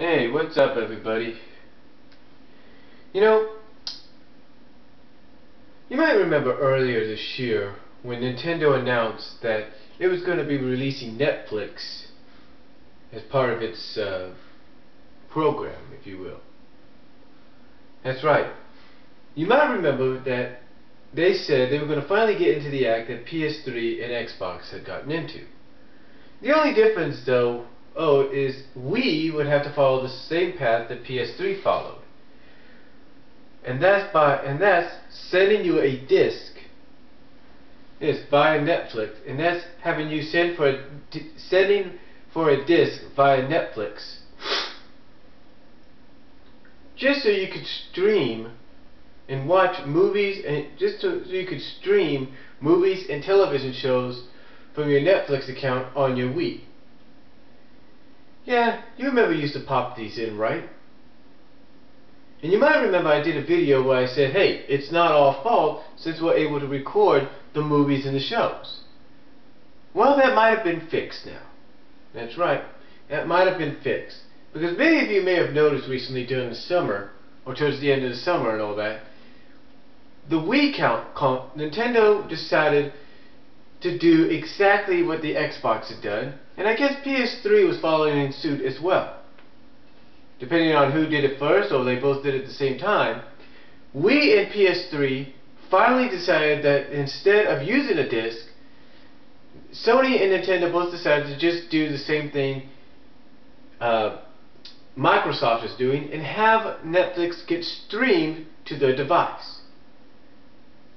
Hey, what's up everybody? You know, you might remember earlier this year when Nintendo announced that it was going to be releasing Netflix as part of its program, if you will. That's right. You might remember that they said they were going to finally get into the act that PS3 and Xbox had gotten into. The only difference, though, is Wii would have to follow the same path that PS3 followed. And that's sending you a disc. Yes, via Netflix, and that's having you sending for a disc via Netflix, just so you could stream and watch movies, and so you could stream movies and television shows from your Netflix account on your Wii. Yeah, you remember you used to pop these in, right? And you might remember I did a video where I said, hey, it's not our fault since we're able to record the movies and the shows. Well, that might have been fixed now. That's right, that might have been fixed. Because many of you may have noticed recently during the summer, or towards the end of the summer and all that, the Wii Nintendo decided to do exactly what the Xbox had done, and I guess PS3 was following in suit as well. Depending on who did it first, or they both did it at the same time, Wii and PS3 finally decided that instead of using a disc, Sony and Nintendo both decided to just do the same thing Microsoft is doing and have Netflix get streamed to their device,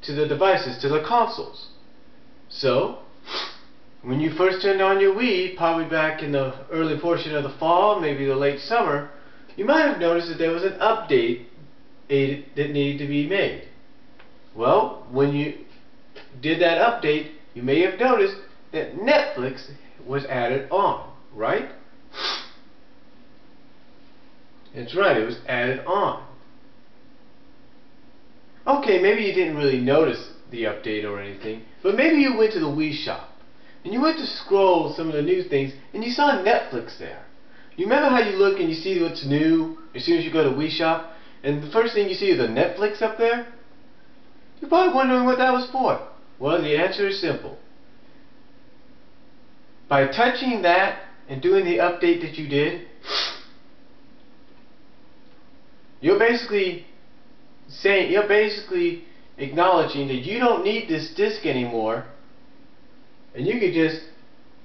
to the devices, to the consoles. So, when you first turned on your Wii, probably back in the early portion of the fall, maybe the late summer, you might have noticed that there was an update that needed to be made. Well, when you did that update, you may have noticed that Netflix was added on, right? That's right, it was added on. Okay, maybe you didn't really notice the update or anything, but maybe you went to the Wii shop and you went to scroll some of the new things and you saw Netflix there. You remember how you look and you see what's new as soon as you go to Wii shop, and the first thing you see is a Netflix up there? You're probably wondering what that was for. Well, the answer is simple. By touching that and doing the update that you did, you're basically acknowledging that you don't need this disc anymore, and you can just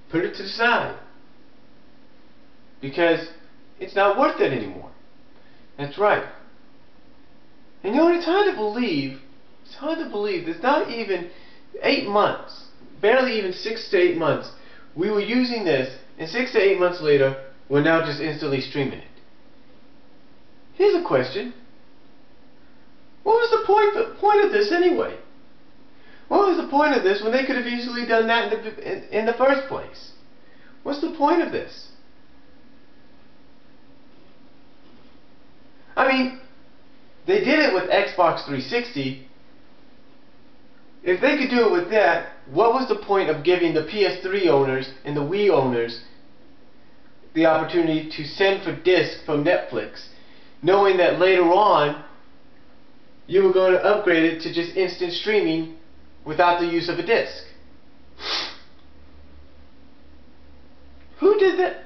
put it to the side because it's not worth it anymore. That's right. And you know, it's hard to believe there's not even 8 months, barely even 6 to 8 months, we were using this, and 6 to 8 months later, we're now just instantly streaming it. Here's a question. What was the point of this anyway? What was the point of this when they could have easily done that in the first place? What's the point of this? I mean, they did it with Xbox 360. If they could do it with that, what was the point of giving the PS3 owners and the Wii owners the opportunity to send for disc from Netflix, knowing that later on you were going to upgrade it to just instant streaming without the use of a disc? Who did that?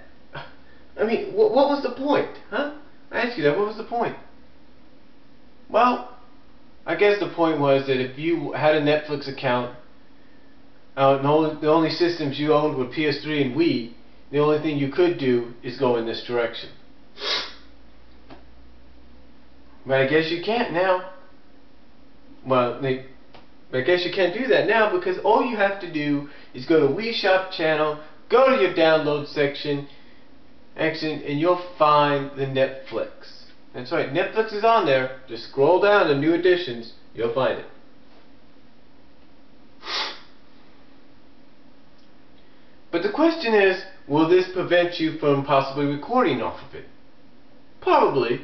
I mean, what was the point? Huh? I ask you that, what was the point? Well, I guess the point was that if you had a Netflix account, the only systems you owned were PS3 and Wii, the only thing you could do is go in this direction. But I guess you can't now. Well, I guess you can't do that now because all you have to do is go to Wii Shop channel, go to your download section, and you'll find the Netflix. That's right, Netflix is on there. Just scroll down to new editions, you'll find it. But the question is, will this prevent you from possibly recording off of it? Probably.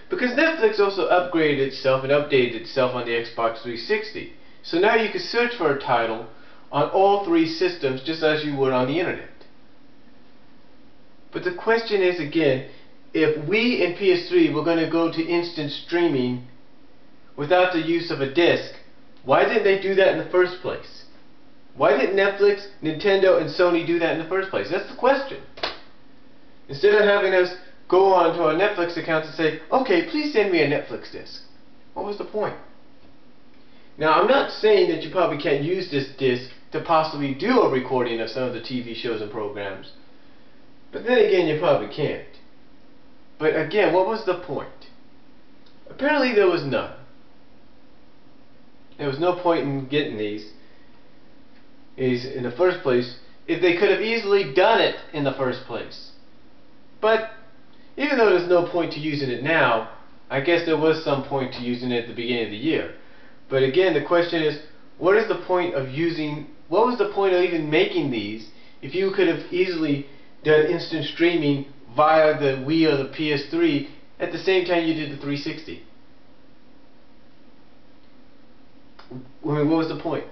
Because Netflix also upgraded itself and updated itself on the Xbox 360. So now you can search for a title on all 3 systems just as you would on the internet. But the question is again, if Wii and PS3 were going to go to instant streaming without the use of a disc, why didn't they do that in the first place? Why didn't Netflix, Nintendo, and Sony do that in the first place? That's the question. Instead of having us go on to our Netflix account and say, okay, please send me a Netflix disc. What was the point? Now, I'm not saying that you probably can't use this disc to possibly do a recording of some of the TV shows and programs. But then again, you probably can't. But again, what was the point? Apparently there was none. There was no point in getting these in the first place if they could have easily done it in the first place. But even though there's no point to using it now, I guess there was some point to using it at the beginning of the year. But again, the question is, what is the point of what was the point of even making these if you could have easily done instant streaming via the Wii or the PS3 at the same time you did the 360? I mean, what was the point?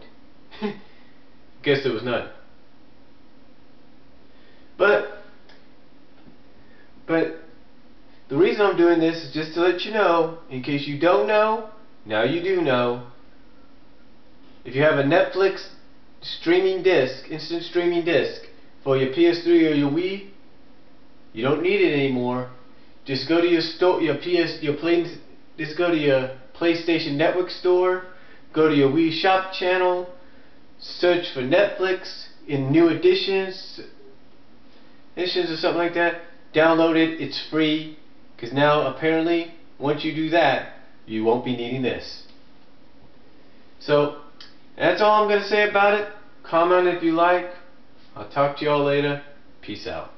Guess there was none. But the reason I'm doing this is just to let you know, in case you don't know, now you do know. If you have a Netflix streaming disc, instant streaming disc for your PS3 or your Wii, you don't need it anymore. Just go to your store, just go to your PlayStation Network store, go to your Wii Shop channel, search for Netflix in new editions or something like that. Download it. It's free. Because now apparently, once you do that, you won't be needing this. So that's all I'm going to say about it. Comment if you like. I'll talk to you all later. Peace out.